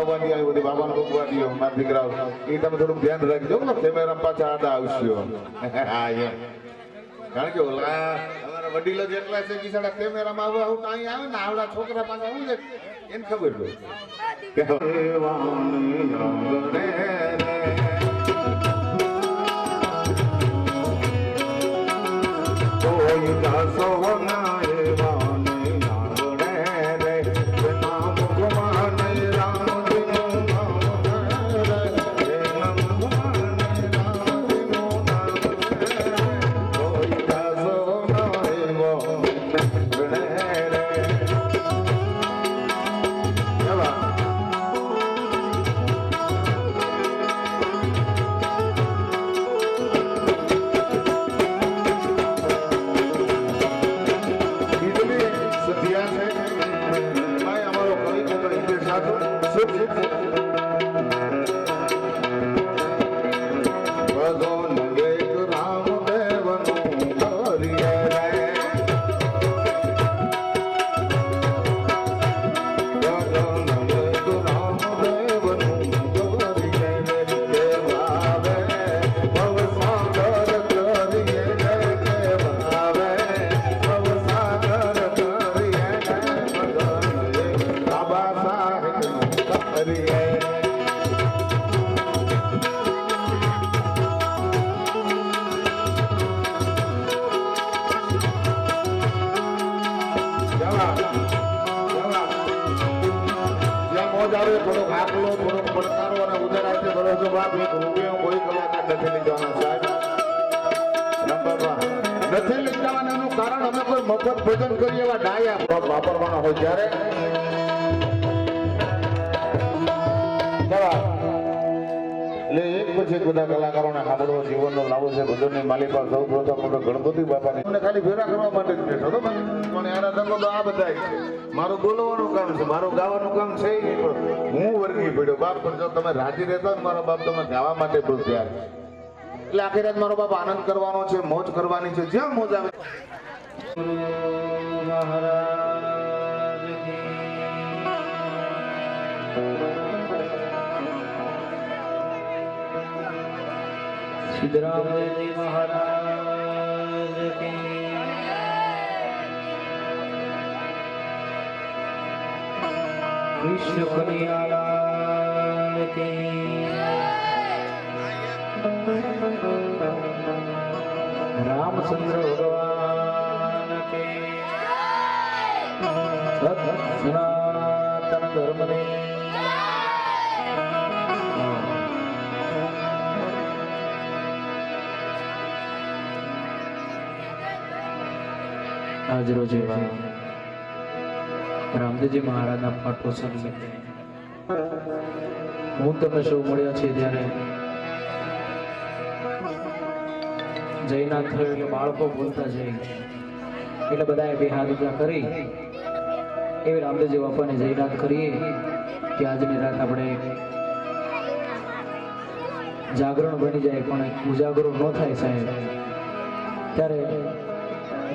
આવવા દે આવી બધી બાબાને મૂકવા દો મારા દીકરાઓ એ તમે થોડુંક ધ્યાન રાખજો ને કેમેરા પાછા આડા આવશો હા એમ કારણ કે ઓલા અમારા વડીલો જેટલા છે બિચારા કેમેરામાં આવવા હું અહીં આવે ને આવડા છોકરા પાછા આવું છે એને ખબર હોય થોડોક આકલો થોડોક પડકારો અને ઉદારાતે ભરોસો બાપ એક રૂપિયો કોઈ કલાકાર નથી લઈ જવાના સાહેબ નથી લઈ જવાના એનું કારણ અમે કોઈ મફત ભોજન કરીએ એવા ડાયા વાપરવાના હોય ત્યારે એટલે એક પછી બધા કલાકારોને સાંભળવો જીવનનો લાવો છે ભજનની માલિકા સૌ પ્રથમ મોટો ગણપતિ બાપાની ખાલી ભેરા કરવા માટે જ બેઠો હતો પણ એના ધંધો તો આ બધા છે મારું બોલવાનું કામ છે મારું ગાવાનું કામ છે હું વર્ગી પડ્યો બાપ પણ જો તમે રાજી રહેતા ને મારો બાપ તમે ગાવા માટે પણ તૈયાર એટલે આખી રાત મારો બાપ આનંદ કરવાનો છે મોજ કરવાની છે જ્યાં મોજ આવે મહારાજ સિદ્ધરામજી મહારાજ કી કૃષ્ણ કનૈયાલાલ કી રામચંદ્ર ભગવાન કી સનાતન ધર્મની આજ રોજ રામદેવજી મહારાજના પાટોત્સવ નિમિત્તે હું તમે સૌ મળ્યા છીએ ત્યારે જયનાથ થયો એટલે બાળકો બોલતા જઈ એટલે બધાએ બે હાથ ઊંચા કરી એવી રામદેવજી બાપાને જયનાથ કરીએ કે આજની રાત આપણે જાગરણ બની જાય પણ ઉજાગરો ન થાય સાહેબ ત્યારે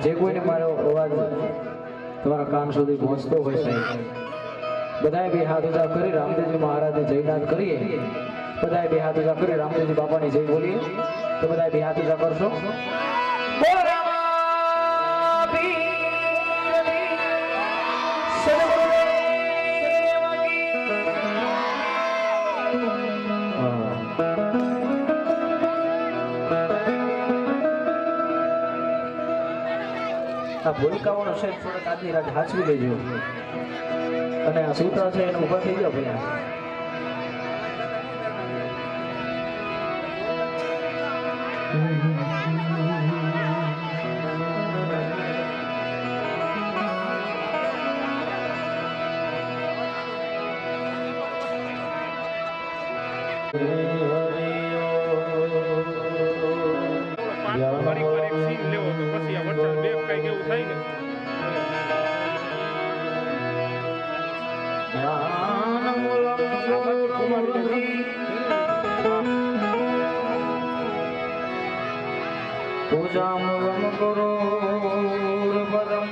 જે કોઈને મારો અવાજ તમારા કાન સુધી પહોંચતો હોય સાહેબ બધાએ બે હાથ ઊંચા કરી રામદેવજી મહારાજને જયનાથ કરીએ બધાએ બે હાથ ઊંચા કરી રામદેવજી બાપાની જય બોલીએ તો બધાએ બે હાથ ઊંચા કરશો આ ભૂલકાઓનો છે થોડાક આજની રાત હાચવી લેજો અને આ સૂત્ર છે એને ઉભા થઈ જાઓ પેલા पूजामुगम गुरुर्पदम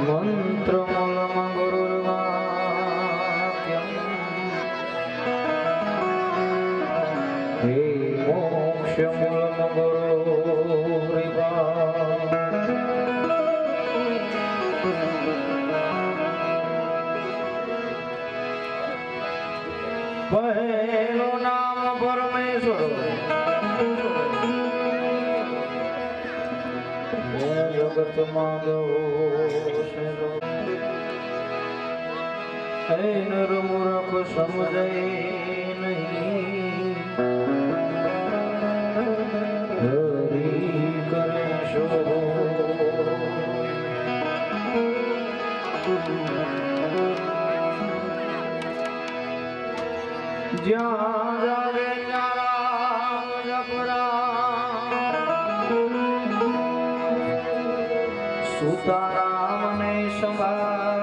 वंदे મૂલમ ગુરુ પહેલું નામ પરમેશ્વર જગતમાં નર મૂર્ખ સમજે નહીં હરી કરે શો જ્યાં જાગે ત્યાં જપરા સુતારામ ને સંભાળ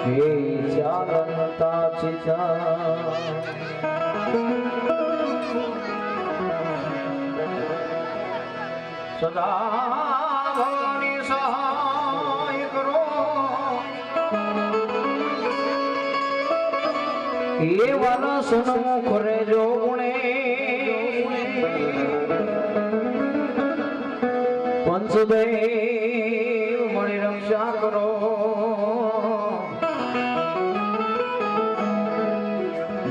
હે ચાલનતા ચિતા સદા ભવાની સહાય કરો એ વાલા સન્મુખ રેજો ગુણે પંચદેવ મળી રક્ષા કરો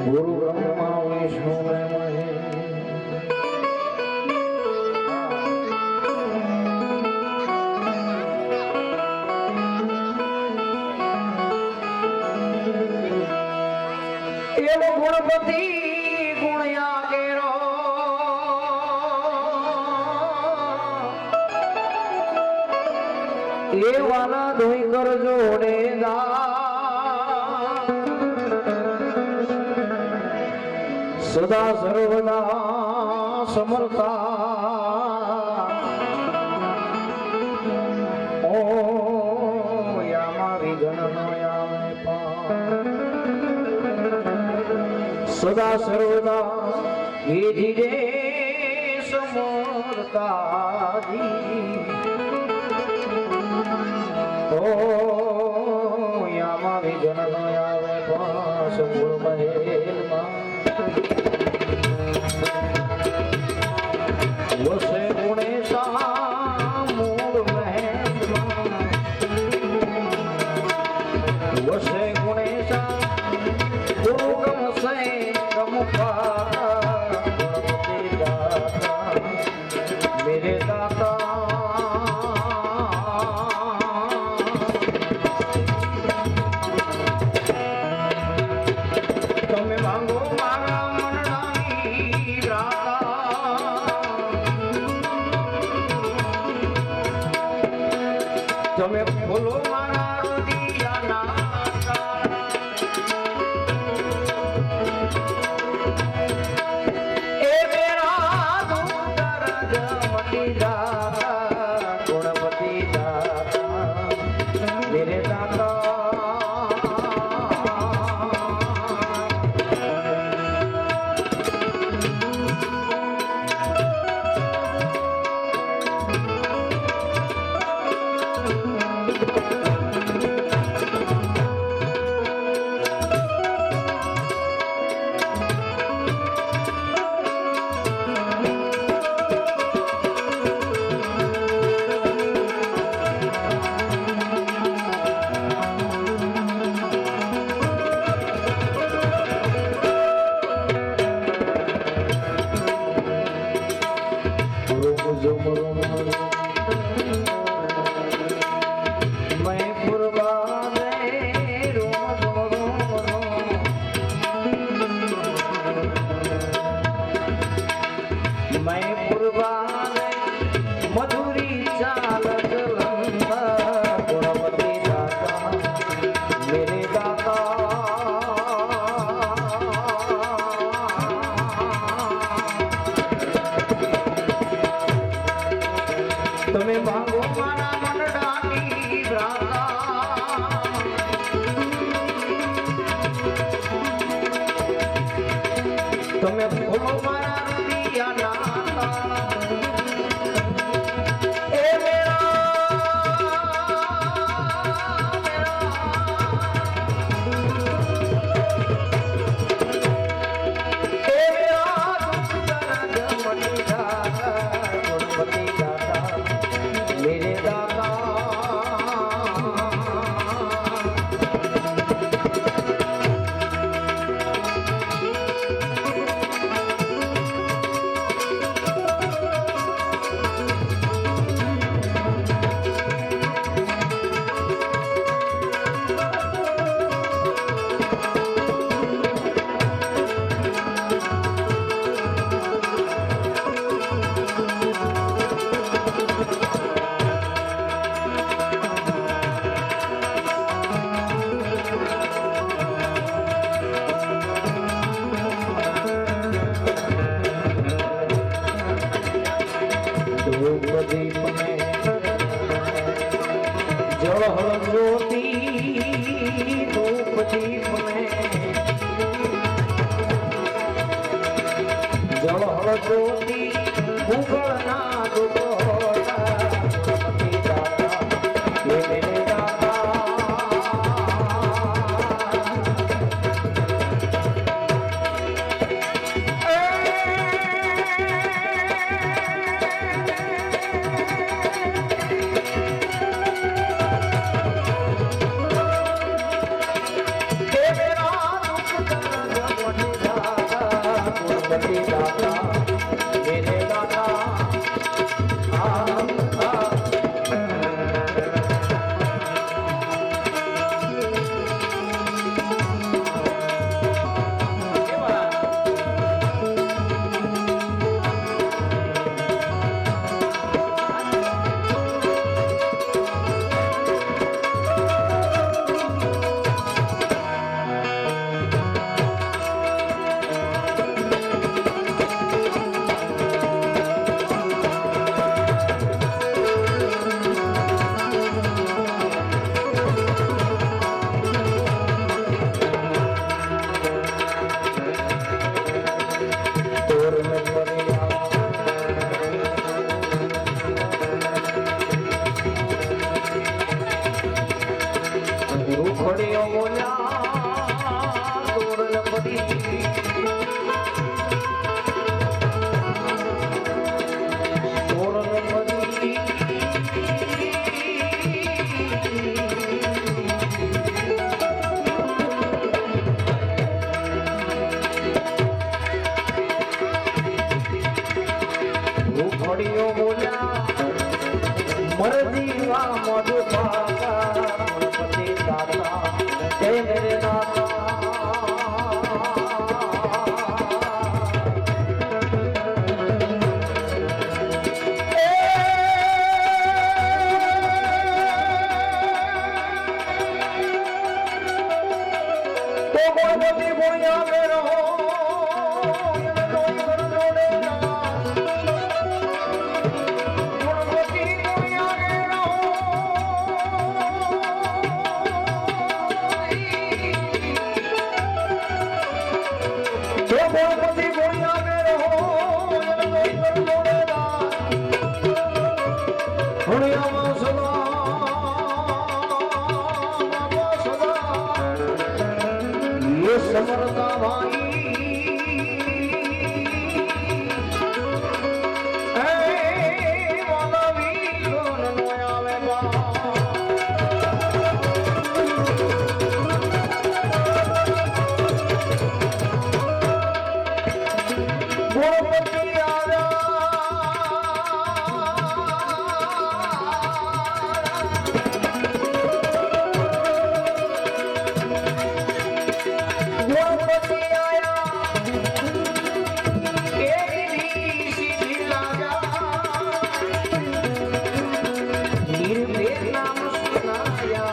ગુરુ બ્રહ્મા વિષ્ણુ એવો ગુણપતિ ગુણ્યા કેરો એ વાલા ધોઈ કર જોડે સદા સર્વદા સમર્થા ઓ યામા વિઘ્ન યામે સદા સર્વદા હે ધીરે સમર્થાજી ઓ યામા વિઘ્ન આવે પાસ મૂળ મહેલમાં વસે ગુણેશા મૂળ મહેલમાં વસે ગુણેશા ગુરુ ગમસે ગમપા ગણપતિ દાતા મેરે દાતા તમે માંગો મારા મનના વર્ષોથી ભૂગળના દુઃખોડા ગણપતિ દાતા હે મેરે દાતા ગણપતિ દાતા મેરે દાતા મરજીવા મોઢું પાકા ગણપતિ દાતા હે મેરે દાતા ગણપતિ બોલ્યા મેરો ગણપતિ બોલ્યા મેરો હણિયામાં સદા ये समरता भाई मानवी लोन नोयावे बा गणपति आजा गणपति आया केरी सीधी राजा निर्भय नाम सुनाया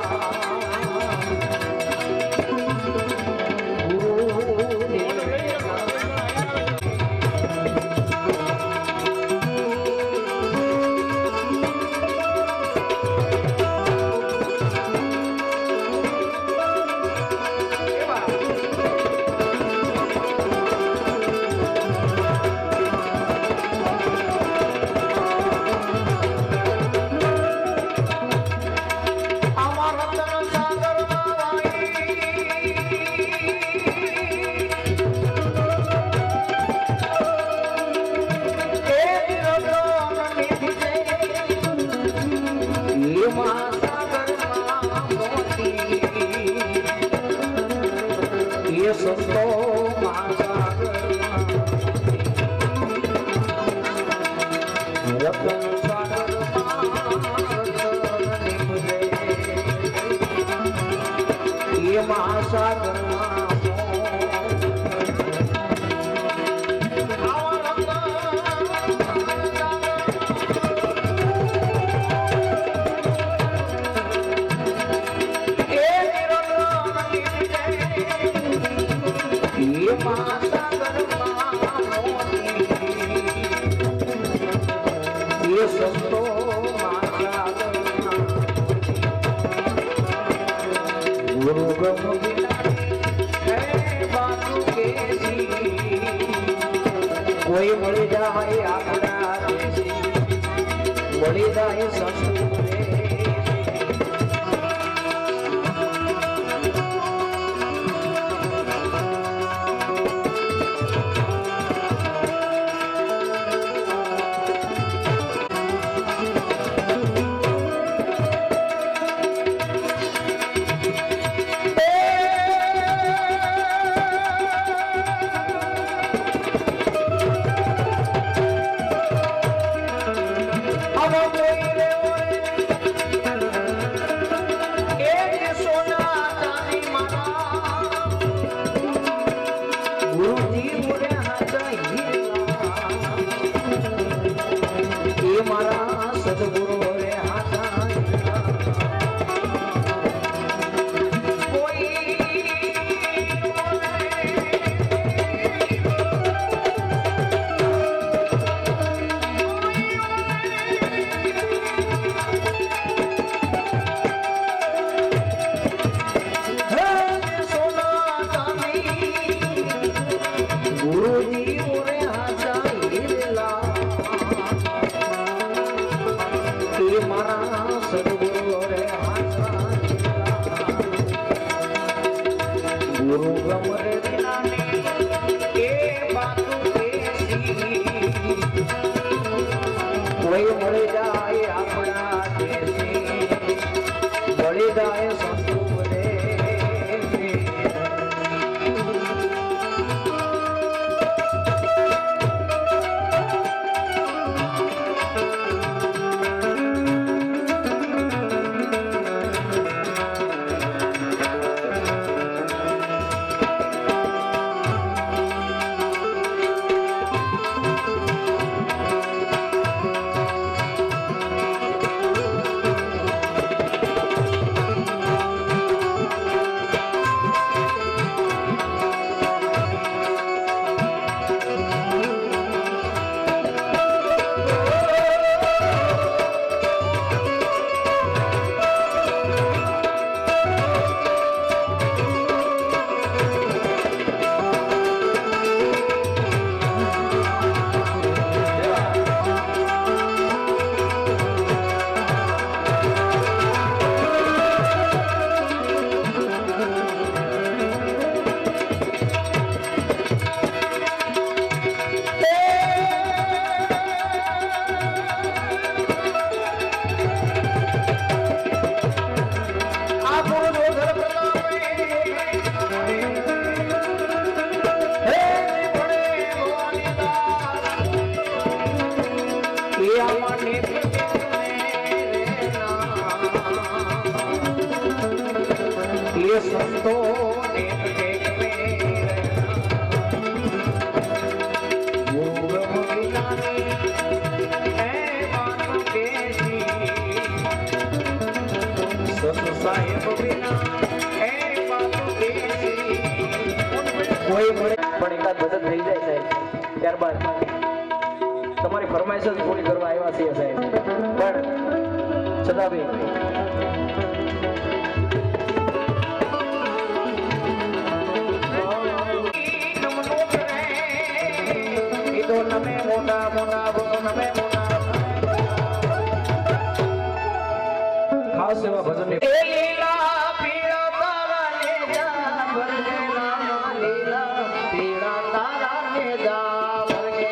ये संतो रतन सागर ये महासागर ये संतो गुरु ब्रह्म कोई કોઈ મળી જાય આપણા દેશી મળી જાય સંસ્કૃત કોઈ મળી જાય આપણા દેશી મળી જાય સંસ્કૃત સંતો કોઈ મળે પણ એકાદ ભજન થઈ જાય સાહેબ ત્યારબાદ તમારી ફરમાઈશ જ પૂરી કરવા આવ્યા છીએ સાહેબ પણ છતાં બી નમે મોટા મોટા નમે મોટા ખાસ એવા ભજન લીલા પીળા તારા ને જા ભરગે લીલા પીળા તારા ને જા ભરગે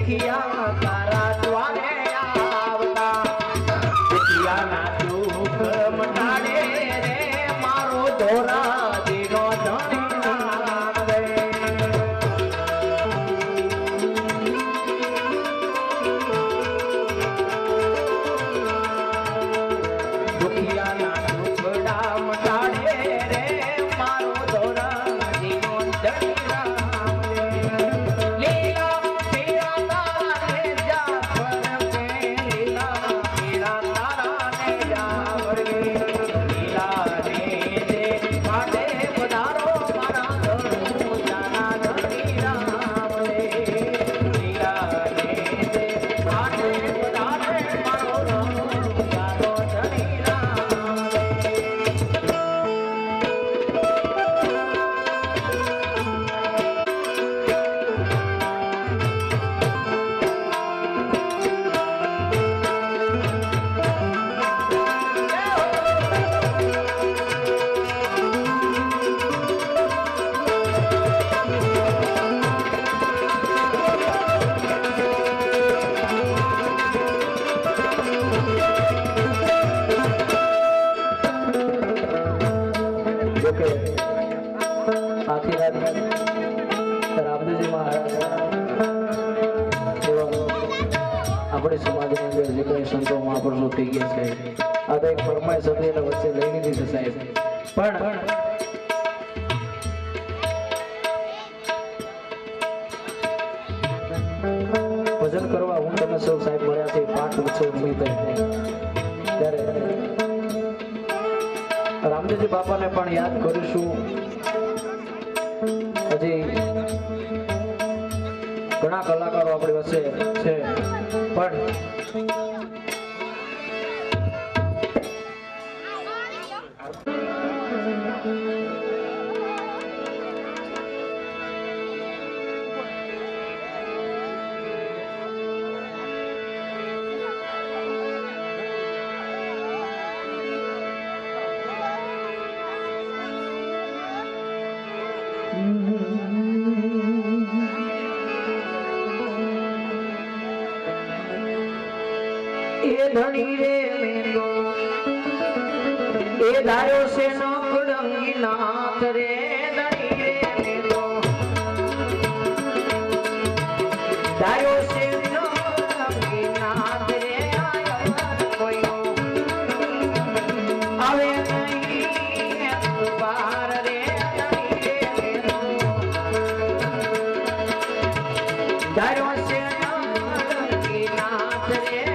દુખિયા તારા દ્વારે આવતા દુખિયાના દુઃખ મટાડે રે મારો ધોરાજીનો ધણી નામ રે દુખિયાના દુખડા મટાડે રે મારો ધોરાજીનો ધણી નામ રે લીલા પીરા તારા ને જાફર કે લીલા પીરા તારા ને જાફર કે લીલા રે દે માટે પધારો મારા ધણું જાના ધણી રામ રે લીલા રે દે માટે પધારે મારો ધણું જાનો ધણી રામ રે જોકે આખી રાત રામદેવજી મહારાજ એવા આપણી સમાજની અંદર જે કંઈ સંતો મહાપુરુષો થઈ ગયા છે આ તો એક ફરમાઈશ હતી એટલે વચ્ચે લઈ લીધી છે સાહેબ પણ ભજન કરવા હું તમે સૌ સાહેબ મળ્યા છે પાઠ ઉત્સવ નિમિત્તે ત્યારે રામદેવજી બાપાને પણ યાદ કરીશું હજી ઘણા કલાકારો આપણી વચ્ચે છે પણ એ ધણી રે મેંદો એ ધાર્યો છે નોકડંગી નાથ રે ધણી રે મેંદો ધાર્યો છે નોકડંગી નાથ રે આયો કોઈનો આવે નહીં બાર રે ધણી રે મેંદો ધાર્યો છે નોકડંગી નાથ રે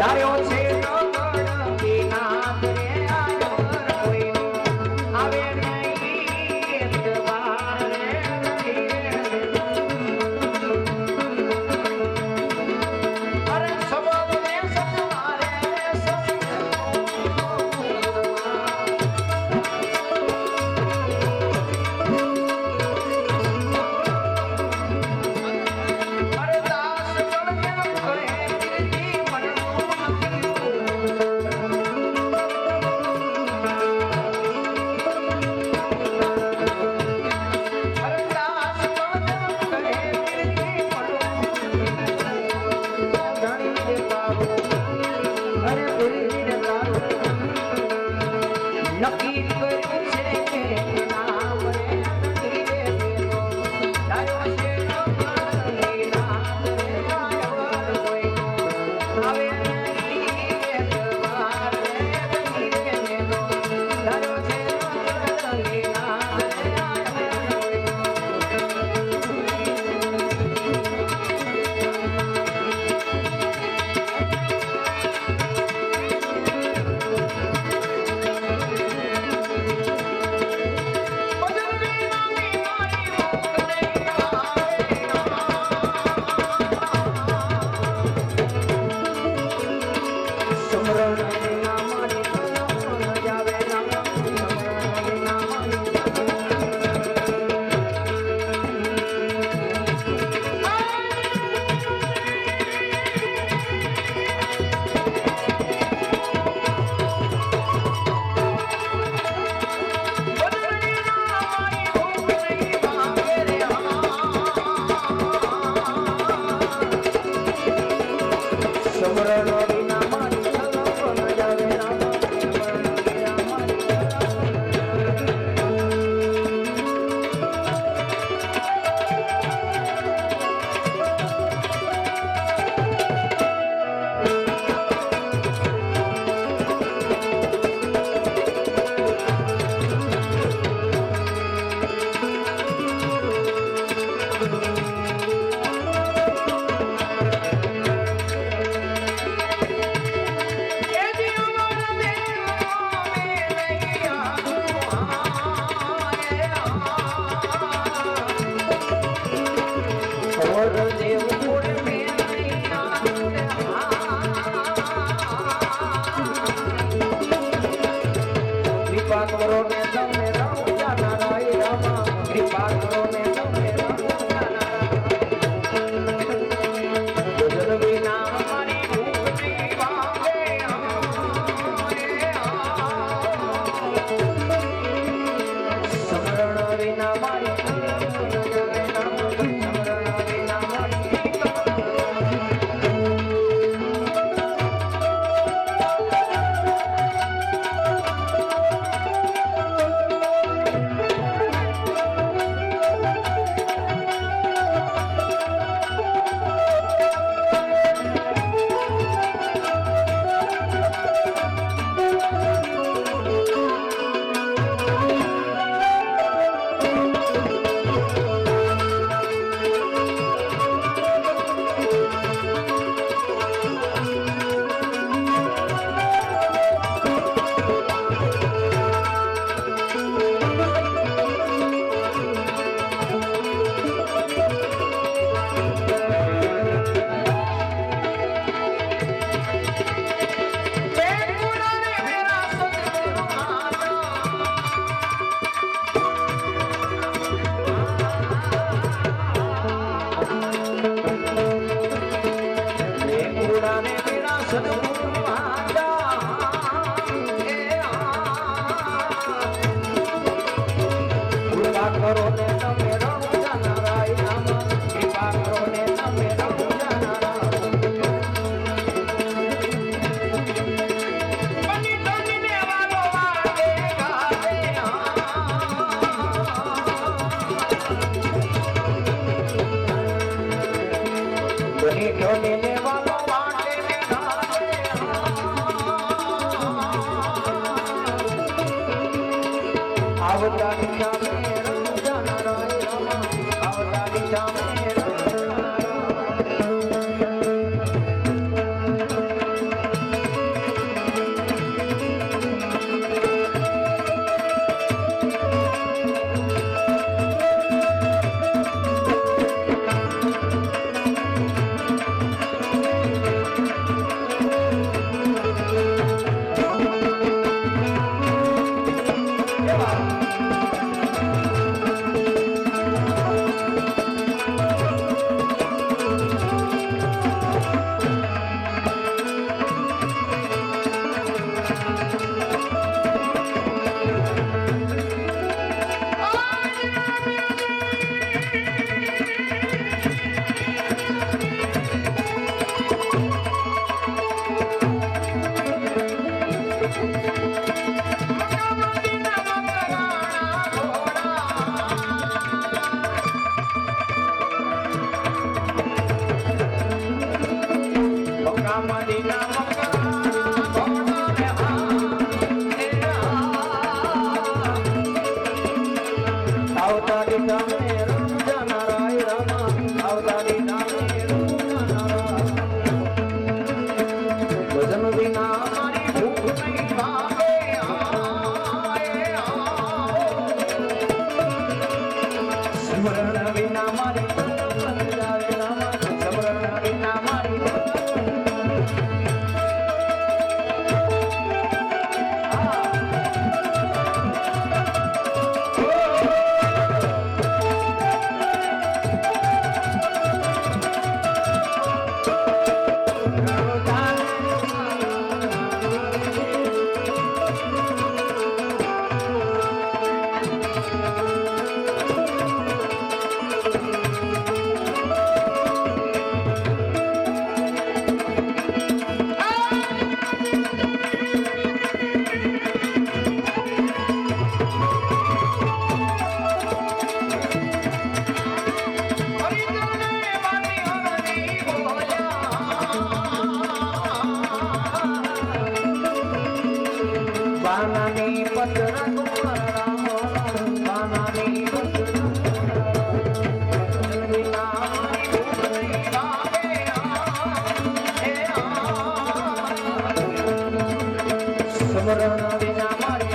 ધાર્યો છે નગર વિનાથ રે આયો કોઈનો આવે નહીં દ્વાર રે અરે સબને સવારે અરે દાસ ગણ કરે કીર્તિ નક્કી કર્યું છે કે નામ રે ધીરે ધીરો ડાયો છે નગરની નામ રે આયો કોઈનો આવે નહીં દ્વાર રે ધીરે ધીરો ડાયો છે નગરની નામ રે આયો કોઈનો કૃપા કરો ને તમે રામ જાનારાય રામા કૃપા કરો ને તમે રામ જાનારાય ભજન વિના મારી ભૂખ નહીં ભાંગે સમરણ વિના મારી સમરણ વિના મારી કરો ને તમે રામ જાનારાય રામા કૃપા કરો ને તમે રામ જાનારાય બની ધનને વાલો વાગે ગાવે બની ધનને વાલો વાગે ને ગાવે આવતા નિશાને વિના મારી ભૂખ નહીં ભાગે સ્મરણ વિના મારી સ્મરણ વિના મારી બાનાની પત્ર બાનાની પત્ર વિના મારી ભૂખ નહીં ભાગે સ્મરણ વિના મારી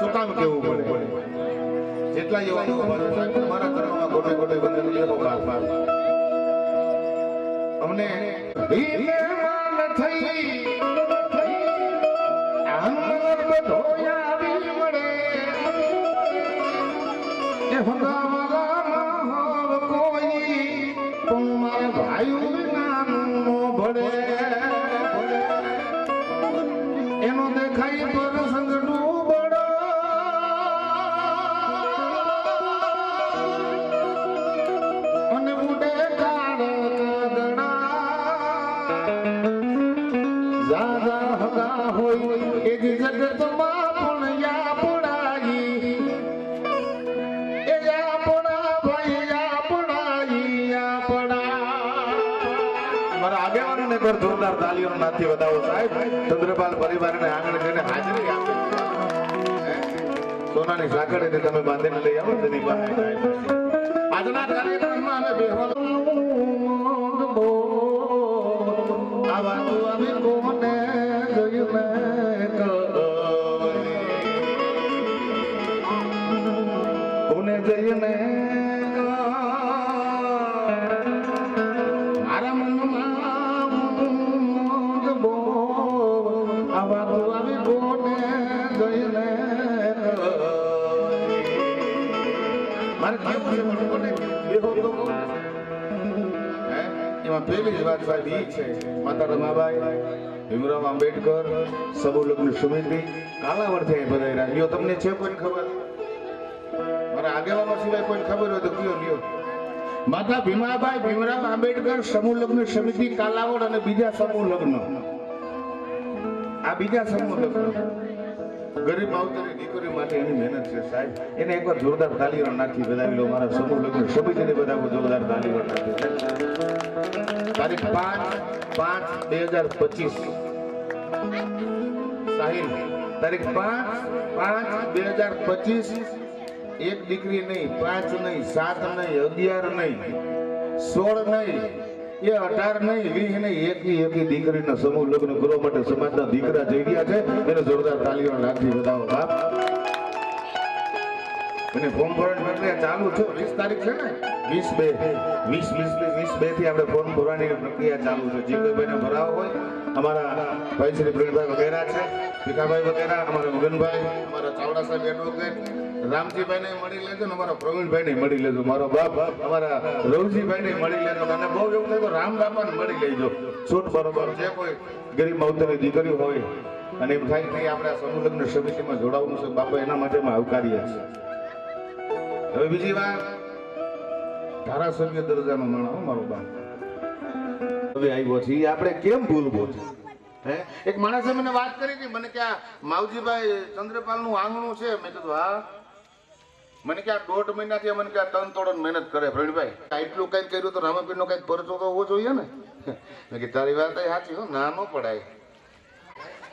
શું કામ કેવું પડે જેટલા યુવાનો સાહેબ તમારા તરફમાં ગોટે ગોટે વંદન લેવો બાપ અમને હિમેમાન થઈ આનંદ બધોયા આવી મળે એ હંગામામાં હવ કોઈ પણ મારા ભાઈઓ નાનું ભળે એનો દેખાય પર સંગડું જગતમાં પણ યા પડાઈ એ યા પડા ભાઈ યા પડાઈ યા પડા મારા આગેવાનોને પર જોરદાર તાલીઓનો નાથી વધાવો સાહેબ ચંદ્રપાલ પરિવારને આંગણે જઈને હાજરી આપે સોનાની સાંકળે તમે બાંધીને લઈ આવો તેની પાસે આજના કાર્યક્રમમાં અમે બેહવાનું આવા તો અમે કોને જોયું જઈને મારા મનમાં બો આવા તો આવી કોને જઈને મારે કેવું છે કોને એમાં પહેલી જ વાત સાહેબ એ છે માતા રમાબાઈ ભીમરાવ આંબેડકર સમૂહ લગ્ન સમિતિ કાલાવડ થઈ પધાર્યા લ્યો તમને છે કોઈ ખબર મારા આગેવાનો સિવાય કોઈ ખબર હોય તો કયો લ્યો માતા ભીમાબાઈ ભીમરાવ આંબેડકર સમૂહ લગ્ન સમિતિ કાલાવડ અને બીજા સમૂહ લગ્ન આ બીજા સમૂહ લગ્ન ગરીબ માવતરની દીકરી માટે એની મહેનત છે સાહેબ. એને એકવાર જોરદાર તાલીઓ નાખી વધાવી લો. મારા સમૂહ લગ્ન સમિતિને બધા જોરદાર તાલીઓ નાખી. તારીખ 5/5/2025 સાહિલ, તારીખ 5/5/2025. એક દીકરી નહીં, 5 નહીં, 7 નહીં, 11 નહીં, 16 નહીં, એ 18 નહીં, 20 નહીં, એકી દીકરીના સમૂહ લગ્ન કરવા માટે સમાજના દીકરા જઈ રહ્યા છે. એને જોરદાર તાલીઓ નાખી વધાવો બાપ. અને ફોર્મ ભરવાની પ્રક્રિયા ચાલુ છે. 20 તારીખ છે ને, 20/2 થી આપણે ફોર્મ ભરવાની પ્રક્રિયા ચાલુ છે. જે કોઈ ભાઈને ભરાવો હોય, અમારા ભાઈ શ્રી પ્રવીણભાઈ વગેરે છે, ભીખાભાઈ વગેરે, અમારા મગનભાઈ, અમારા ચાવડા સાહેબ એડવોકેટ રામજીભાઈ ને મળી લેજો ને અમારા પ્રવીણભાઈ ને મળી લેજો. મારો બાપ અમારા રવજીભાઈ ને મળી લેજો. અને બહુ એવું થાય તો રામ બાપા ને મળી લેજો. છૂટ બરોબર. જે કોઈ ગરીબ માવતરની દીકરી હોય અને એમ થાય કે નહીં આપણે આ સમૂહ લગ્ન સમિતિમાં જોડાવવું છે બાપા, એના માટે અમે આવકારીએ છીએ. હવે બીજી વાત, ધારાસભ્ય દરજાનો માણસ મારો બાપ હવે આવ્યો છે, એ આપણે કેમ ભૂલવો છે? હે, એક માણસે મને વાત કરી હતી, મને કે આ માવજીભાઈ ચંદ્રપાલ નું આંગણું છે. મેં કીધું હા. મને કે આ 1.5 મહિનાથી મને કે આ તન તોડન મહેનત કરે પ્રવીણભાઈ. એટલું કઈ કર્યું તો રામાપીર નો કઈ પરચો તો હોવો જોઈએ ને. મેં કે તારી વાત સાચી હો, ના નો પડાય.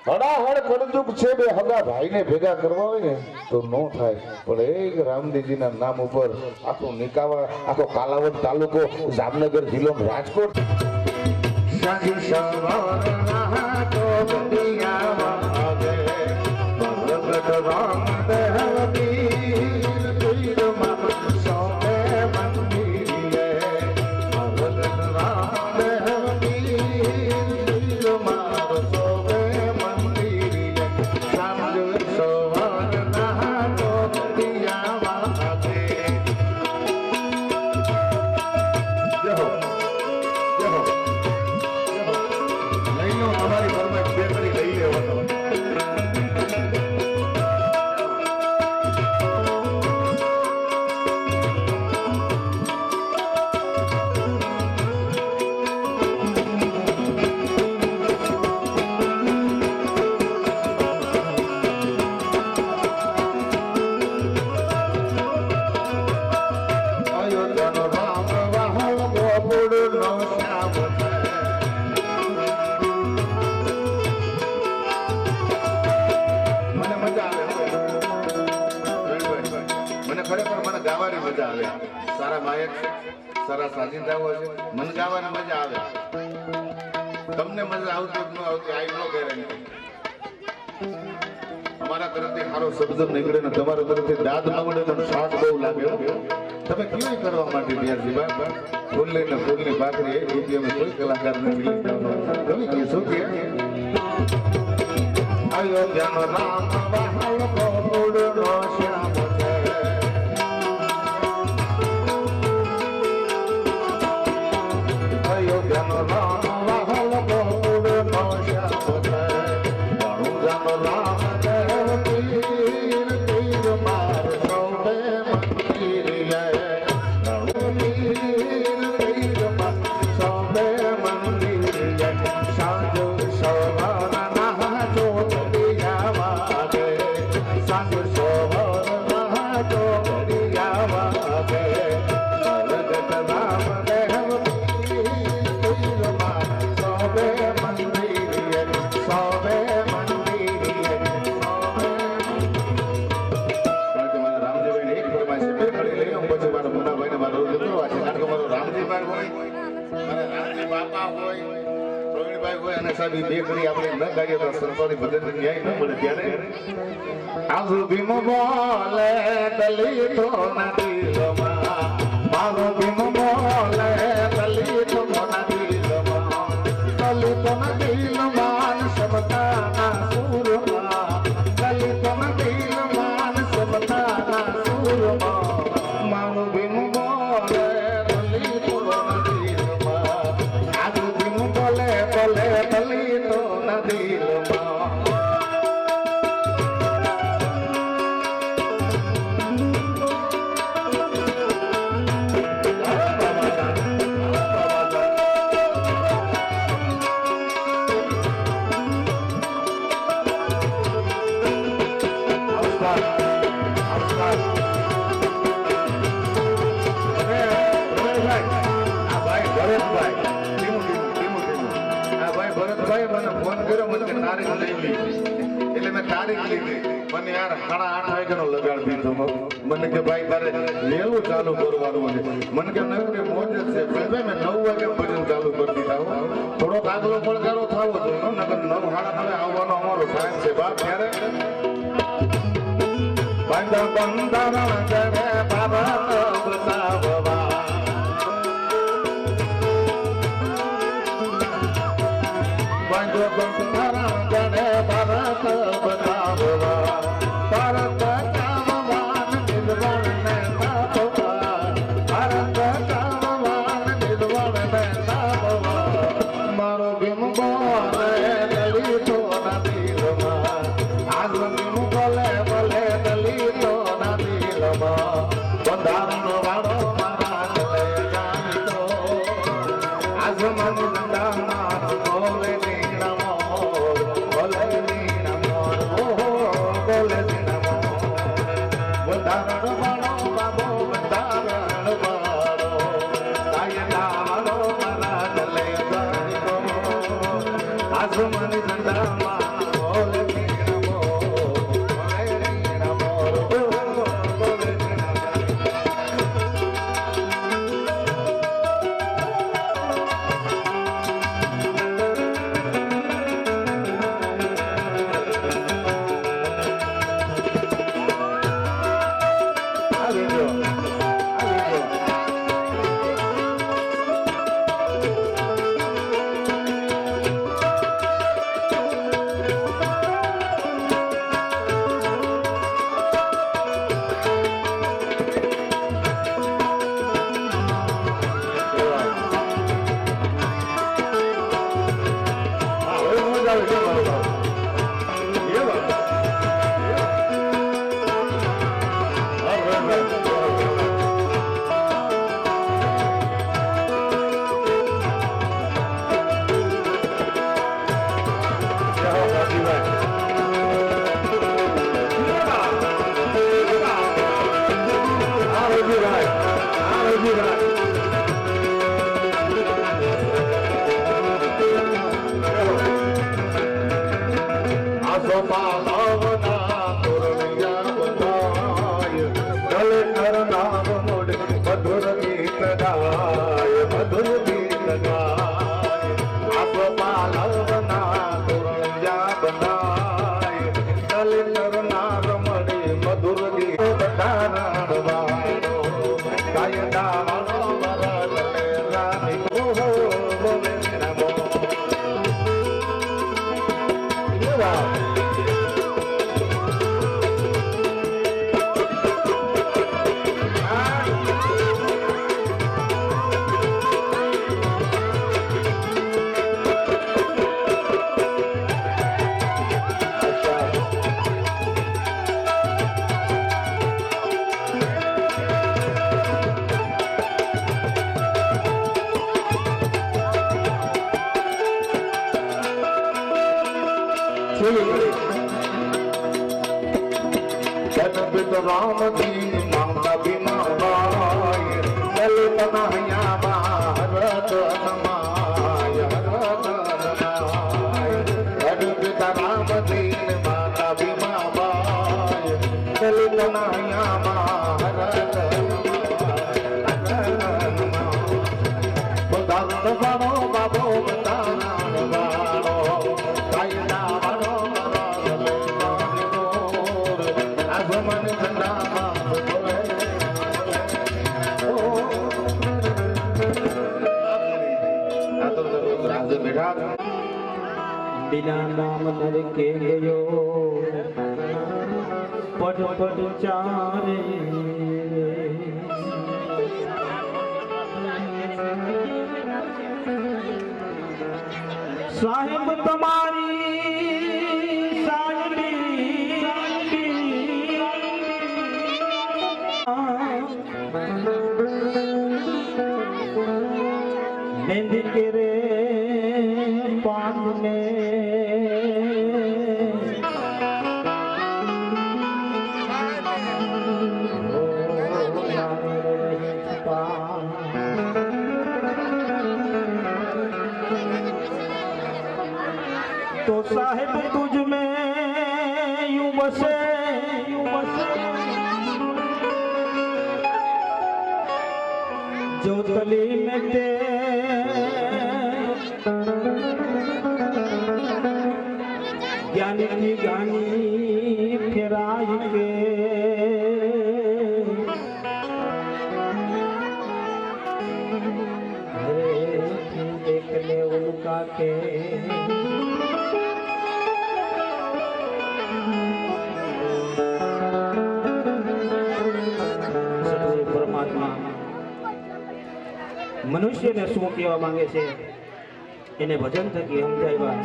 હડાહડ કડજુક છે, બે હગા ભાઈને ભેગા કરવા હોય ને તો નો થાય. પણ એક રામદેવજીના નામ ઉપર આખો નિકાવા, આખો કાલાવડ તાલુકો, જામનગર જિલ્લો, રાજકોટ સારા ગાયક છે, સારા સાજિંદાઓ છે, મન ગાવાની મજા આવે. તમને મજા આવતી ન આવતી આઈ નો ગેરંટી. અમારા તરફથી સારો શબ્દ નીકળે ને તમારા તરફથી દાદ ન મળે તો શાક બહુ લાગે. તમે કેવી કરવા માટે તૈયાર છે? ફૂલની ને ફૂલની ભાખરી એક રૂપિયામાં કોઈ કલાકાર નથી લીધા. તમે શું કે અયોધ્યાનો રામ વહાલ ગોકુળનો શ્યામ છે. અયોધ્યાનો રામ વહાલ ગોકુળનો શ્યામ છે. વણુજાનો રામ દેવ પીર પીર માર સૌને મંદિર લે. પીર પીર માર સૌને મંદિર લે. સાંજ સવારના જોત દિયા વાગે. સાંજ સવારના જોત દિયા વાગે. જગત રામ દેવ પીર માર સૌને મંદિર લે. સૌને બેકરી આપણે ન કરીએ તો સરકારી પદ્ધતિ ન્યાય ન મળે. ત્યારે આજુ ભીમ બોલે દલિતો ના દિલમાં. મારો ભીમ બોલે દલિતો ના દિલમાં. દલિતો ના દિલમાં સમતાના સુરમાં. દલિતો ના દિલમાં સમતાના સુરમાં. મારો ભીમ બોલે દલિતો ના દિલમાં. આજુ ભીમ બોલે બોલે દલિતો ના દિલમાં. ફોન કર્યો મને તારીખ લઈ લીધી એટલે મેં તારીખ લીધી મને યાર 8:30 વાગ્યાનો લગાડ દીધો મને કે ભાઈ તારે લેવું ચાલુ કરવાનું છે મને કે નકરી મોજ છે ભાઈ મેં 9 વાગ્યા ભજન ચાલુ કરી દીધા થોડો આગલો પડકારો થવો જોઈએ નકર 9:30 આવવાનો અમારો ટાઈમ છે બાપ ત્યારે બંધ બંધારણ કરે બાબા બતાવવા બંધ બંધારણ કરે ભારત બતાવવા ભારત કામવાન નિર્વાણ ને તાપવા ભારત કામવાન નિર્વાણ ને તાપવા મારો બિંબો રે દલિતો ના દિલમાં આજ બિંબો ભલે દલિતો ના દિલમાં બંધારણ વાળો મારા ગલે જાણીતો આજ મન દંડામાં બોલે राम दीन मांगता बीमार दलित नहया भारत नमाय भारत नमाय अद्भुत राम दीन माता बीमार दलित नहया भारत भगत बनो बाबो बताना बारो कायदा बनो बिना नाम नर के गयो पट पट चारे साहिब तुम्हारी साहिबी मेहंदी के रे पान में બસે જો તલી મેં તે જ્ઞાની की गानी फेराई के देखने उनका के સદગુરુ પરમાત્મા મનુષ્યને શું કહેવા માંગે છે એને ભજન થકી સમજાવ્યા.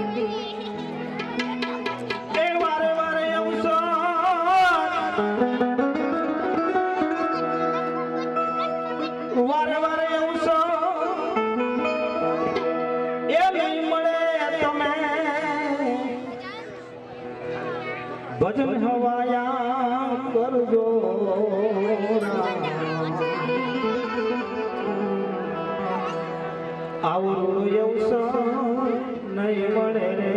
વારે વારે અવસર એ નહીં મળે તમે ભજન હવાયા કરજો. આવડું અવસર નહીં મળે રે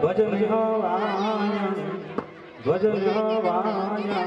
ભજન હવાયા ભજન હવાયા.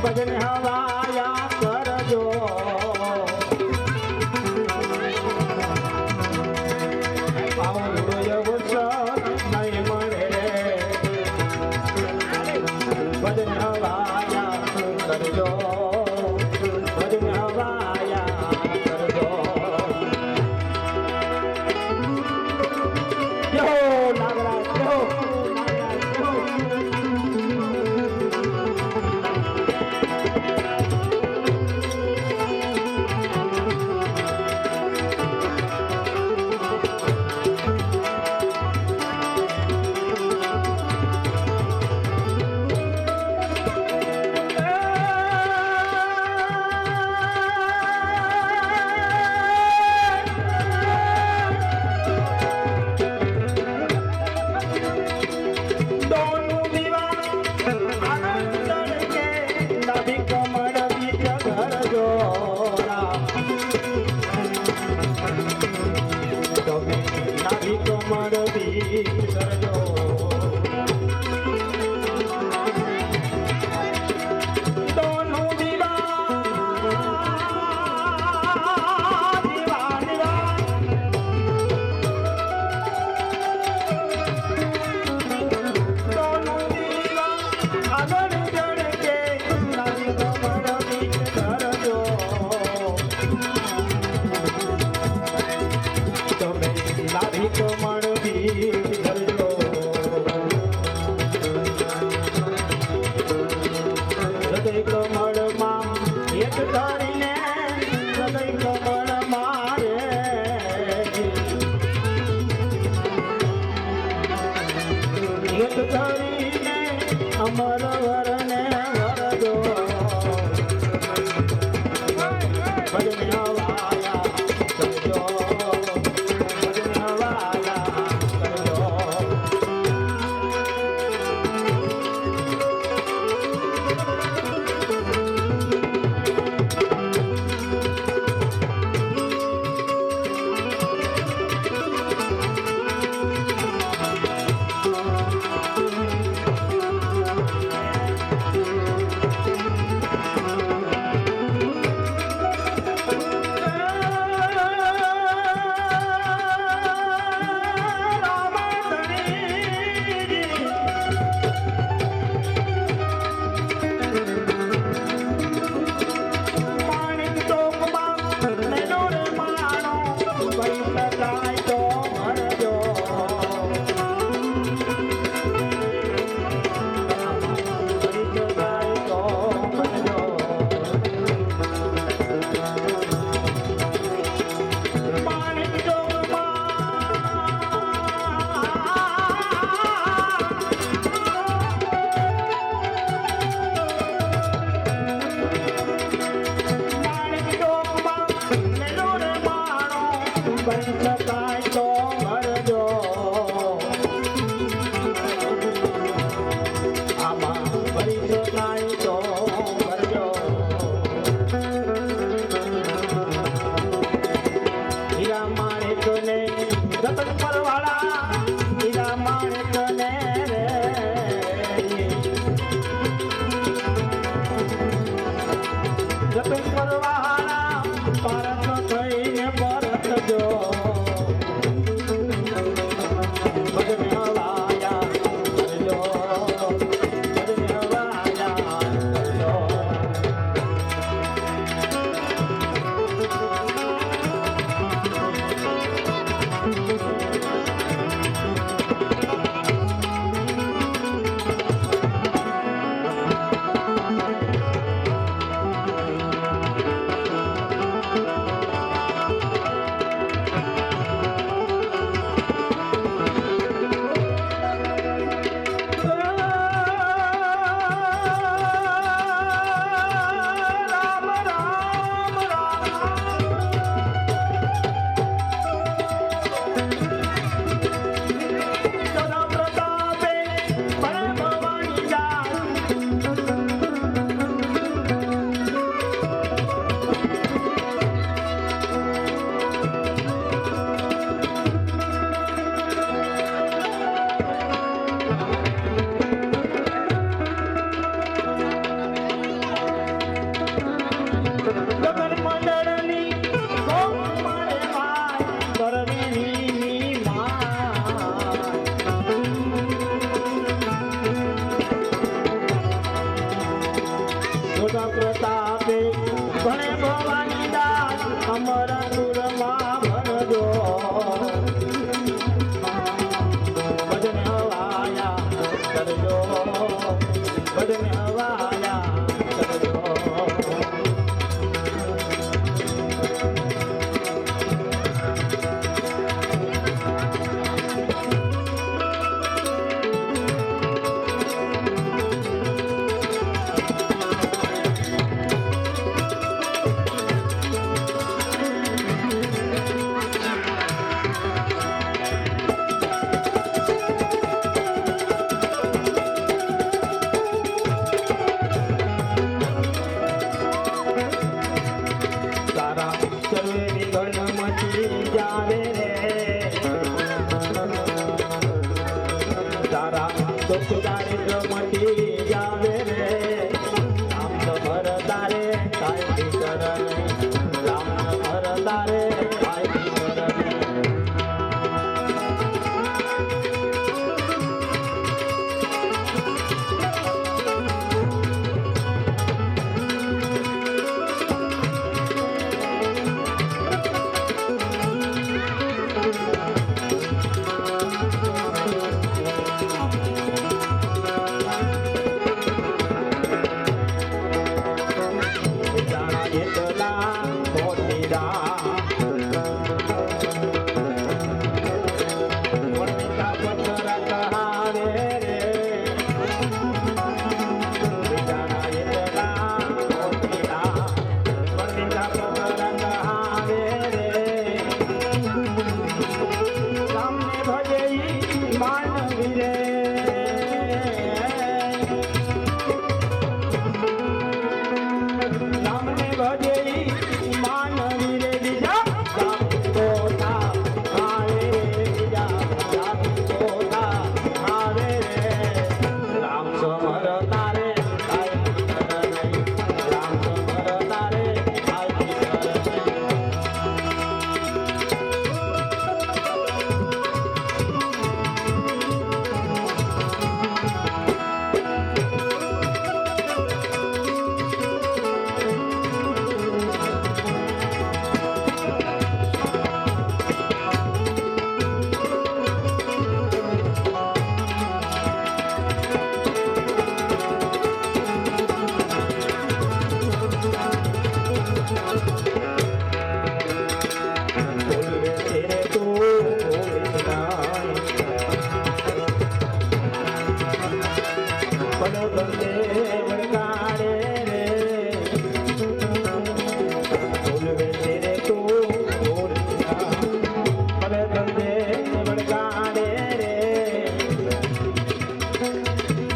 ભજન હવાયા કરજો. આવડો અવસર નહીં અમર વરને વરજો ભજન વાયા કરજો ભજન વાયા કરજો પ્રતાપે ભણે ભવાની દાસ અમર સુરમાં ભરજો ભજન હવાયા કરજો ભજન હવાયા કરજો રે રામને ભજે માનવી રે બીજા કોતા આવે રે બીજા કોતા આવે રે રામ સમર તારે રામ સમર તારે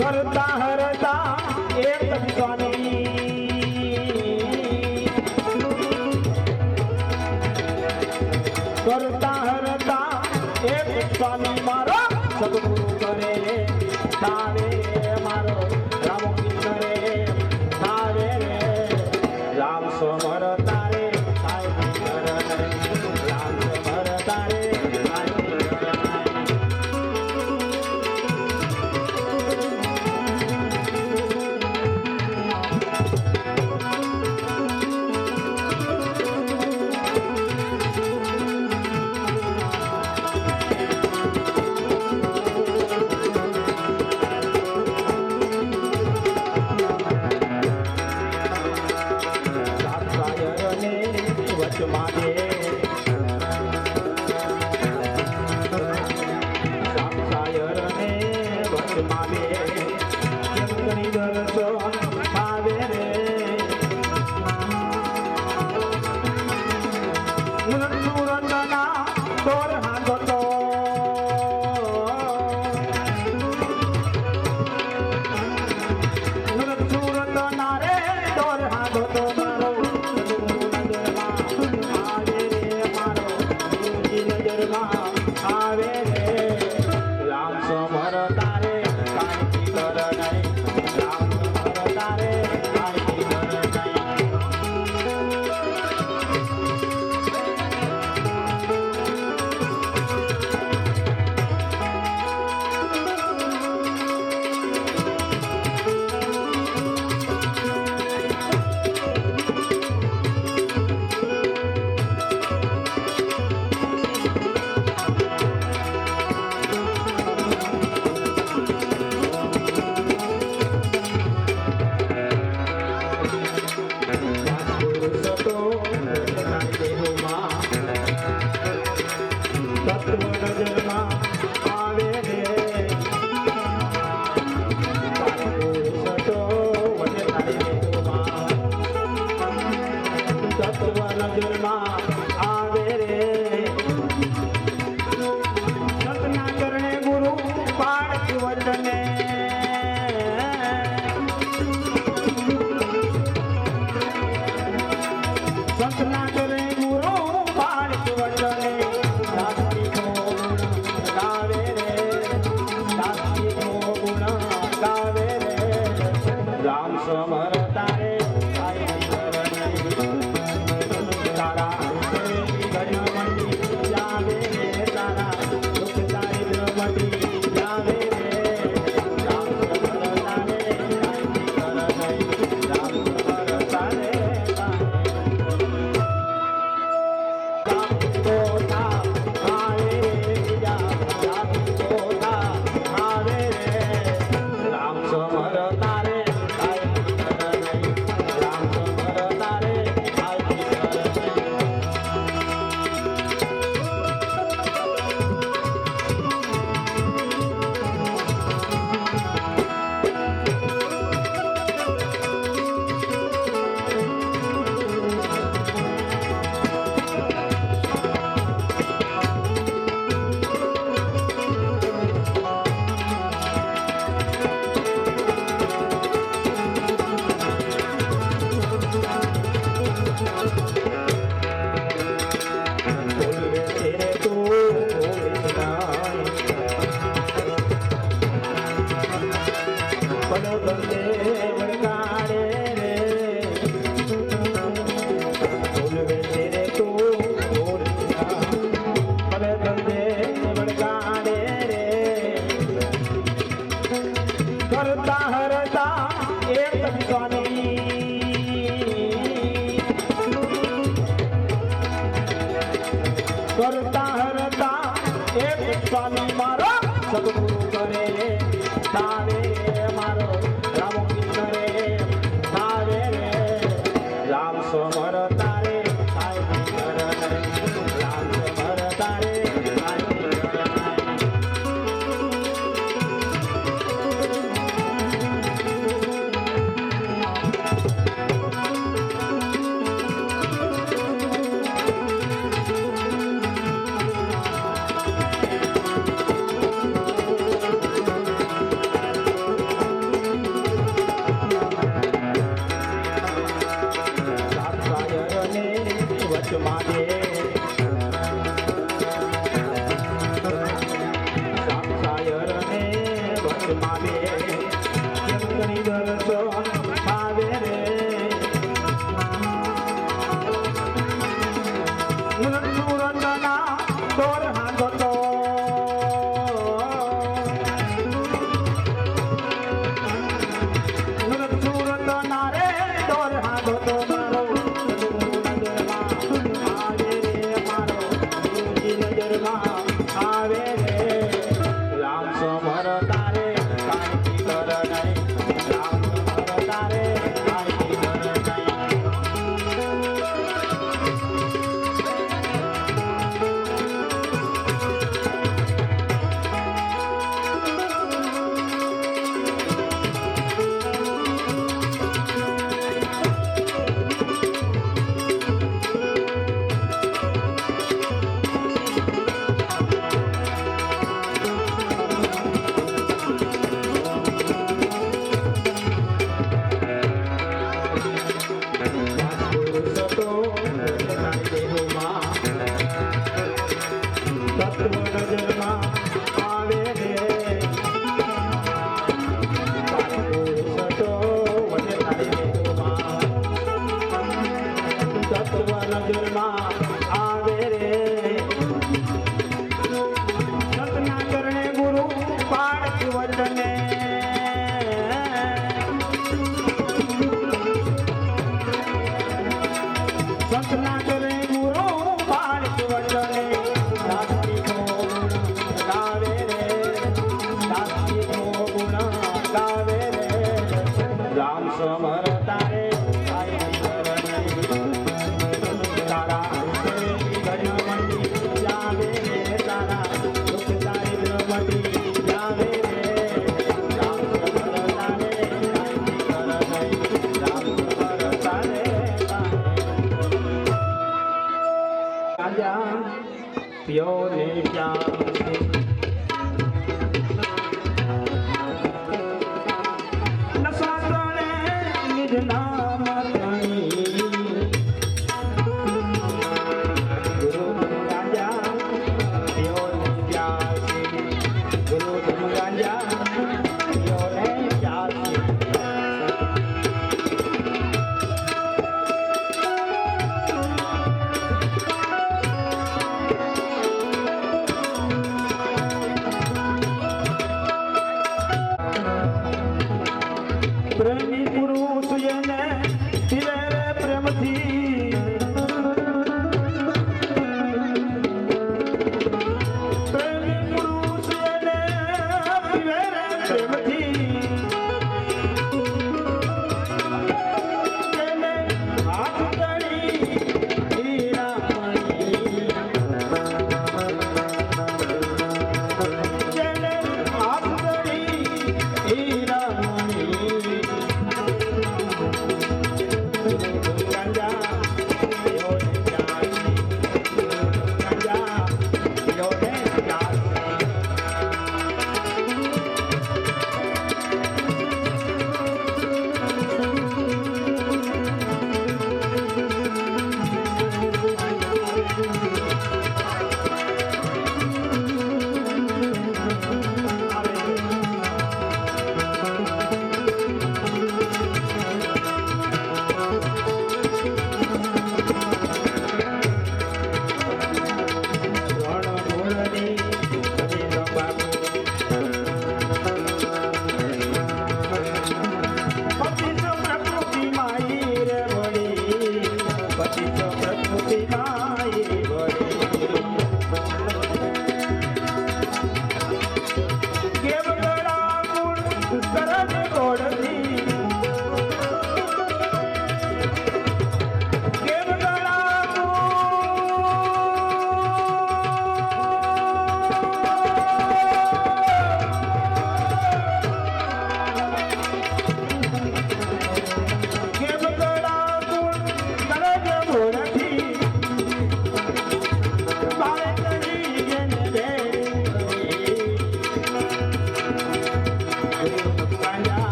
કરતા હરતા એક સ્વામી કરતા હરતા એક સ્વામી મારો સદગુરુ કરે તારે મારો રામ કરે તારે રામ સમર તારે રામ સમર તારે આવે રે રામ સમર તારે કાંતિ કરતા હરતા એક સ્વામી કરતા હરતા એક સ્વામી મારો સદગુરુ કરે તારે મારો રામ કરે તારે રે રામ સમર તારે કાંઈ કર નહીં રામ સમર તારે કાંઈ કર નહીં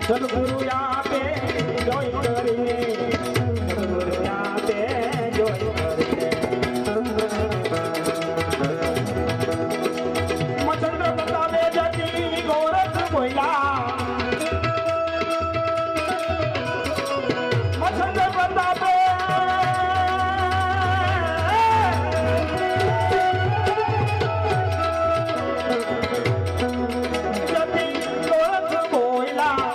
સદગુરુ આપે જોઈ કરીને સદગુરુ આપે જોઈ કરીને મચંદ્ર બતાવે જતી ગોરખ બોલા મચંદ્ર બતાવે જતી ગોરખ બોલા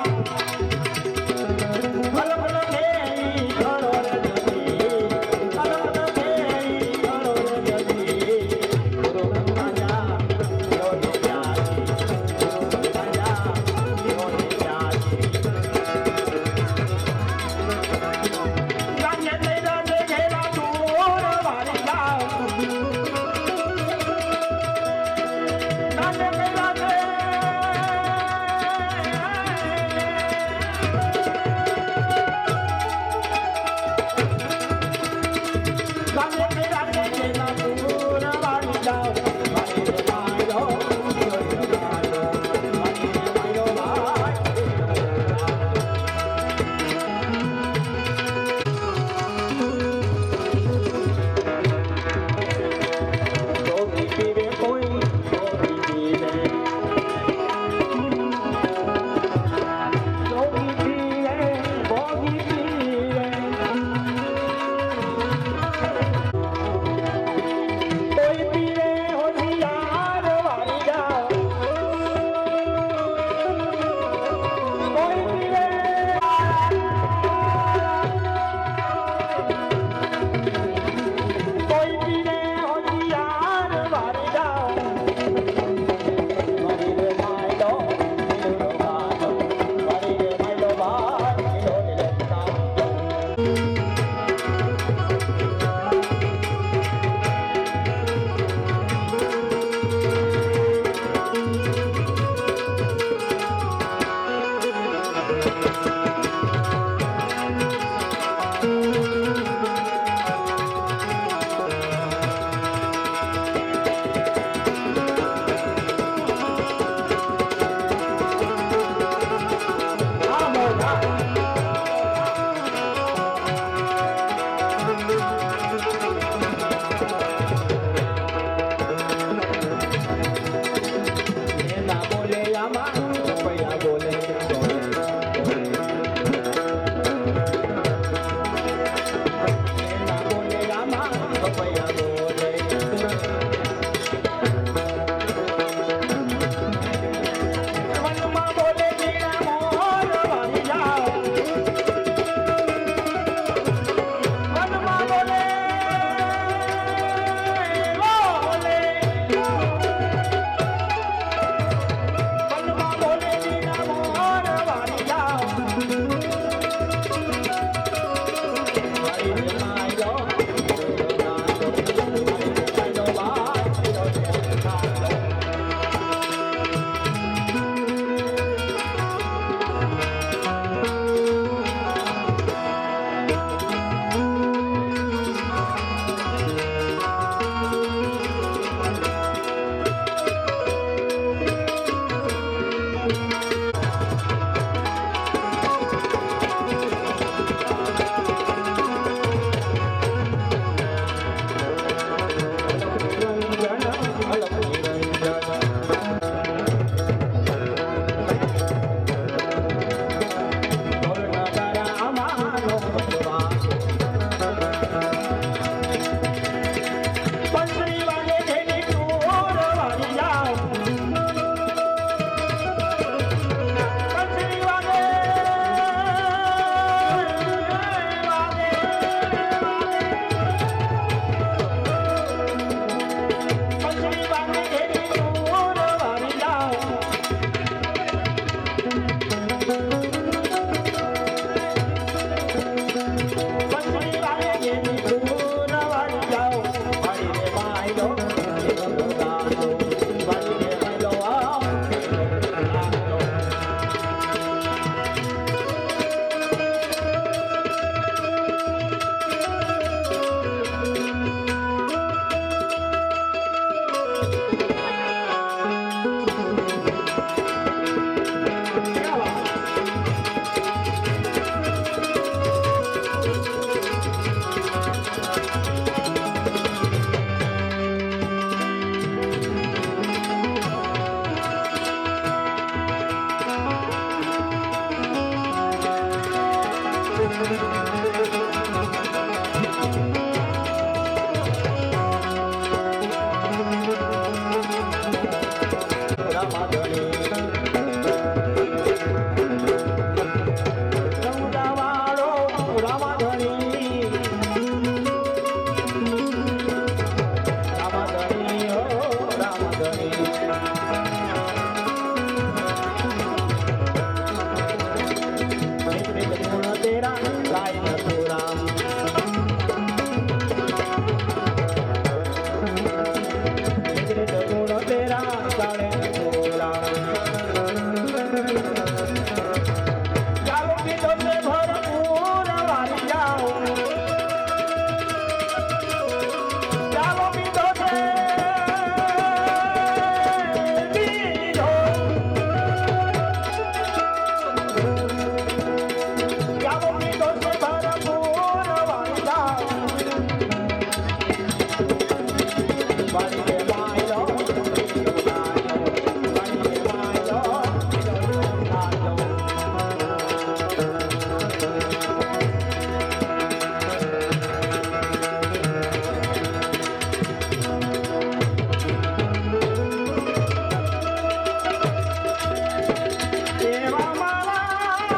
એવા મારા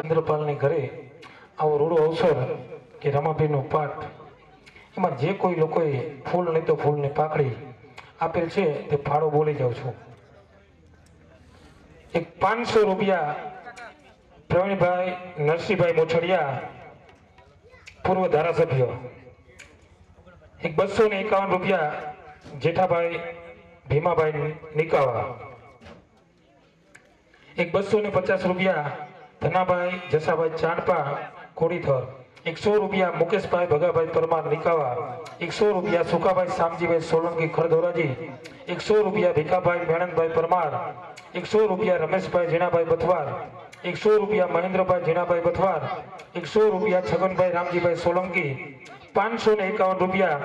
ઇન્દ્રપાલની ઘરે આવો રૂડો અવસર કે રમાબીનો પાઠ એમાં જે કોઈ લોકોએ ફૂલ નહીં તો ફૂલની પાકડી આપેલ છે તે ફાળો બોલી જાઉં છું. એક 500 રૂપિયા પ્રવીણભાઈ નરસિંહભાઈ મોછડિયા પૂર્વ ધારાસભ્ય. એક 251 રૂપિયા જેઠાભાઈ ભીમાભાઈ નિકાવા. એક 250 રૂપિયા ધનાભાઈ જસાભાઈ ચાંદપા કોડીથર. 100 રૂપિયા મુકેશભાઈ ભગાભાઈ પરમાર નિકાવા. 100 રૂપિયા સુકાભાઈ શામજીભાઈ સોલંકી ખરધોરાજી. 100 રૂપિયા ભીખાભાઈ મેણંદભાઈ પરમાર. 100 રૂપિયા રમેશભાઈ જીણાભાઈ બથવાર. 100 રૂપિયા મહેન્દ્રભાઈ જીણાભાઈ બથવાર. 100 રૂપિયા છગનભાઈ રામજીભાઈ સોલંકી. 551 રૂપિયા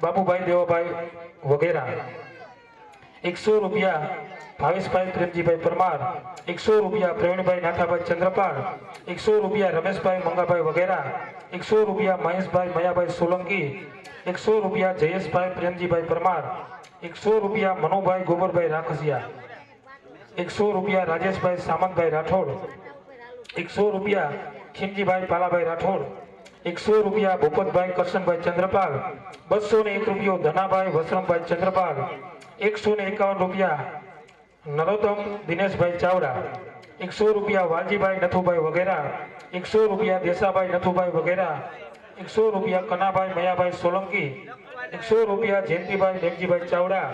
બાબુભાઈ દેવાભાઈ વગેરા. 100 રૂપિયા ભાવેશભાઈ પ્રેમજીભાઈ પરમાર. 100 રૂપિયા પ્રવીણભાઈ નાથાભાઈ ચંદ્રપાલ. 100 રૂપિયા રમેશભાઈ મંગાભાઈ વગેરા. 100 રૂપિયા મહેશભાઈ મયાભાઈ સોલંકી. 100 રૂપિયા જયેશભાઈ પ્રેમજીભાઈ પરમાર. 100 રૂપિયા મનોભાઈ ગોબરભાઈ રાખસિયા. 100 રૂપિયા રાજેશભાઈ સામંતભાઈ રાઠોડ. 100 રૂપિયા ખીમજીભાઈ પાલાભાઈ રાઠોડ. 100 રૂપિયા ભૂપતભાઈ કરશનભાઈ ચંદ્રપાલ. 201 રૂપિયો ધનાભાઈ વસરમભાઈ ચંદ્રપાલ. 151 રૂપિયા નરોત્તમ દિનેશભાઈ ચાવડા. 100 રૂપિયા વાલજીભાઈ નથુભાઈ વગેરા. 100 રૂપિયા દેસાભાઈ નથુભાઈ વગેરા. 100 રૂપિયા કનાભાઈ મયાભાઈ સોલંકી. 100 રૂપિયા જયંતિભાઈ દેવજીભાઈ ચાવડા.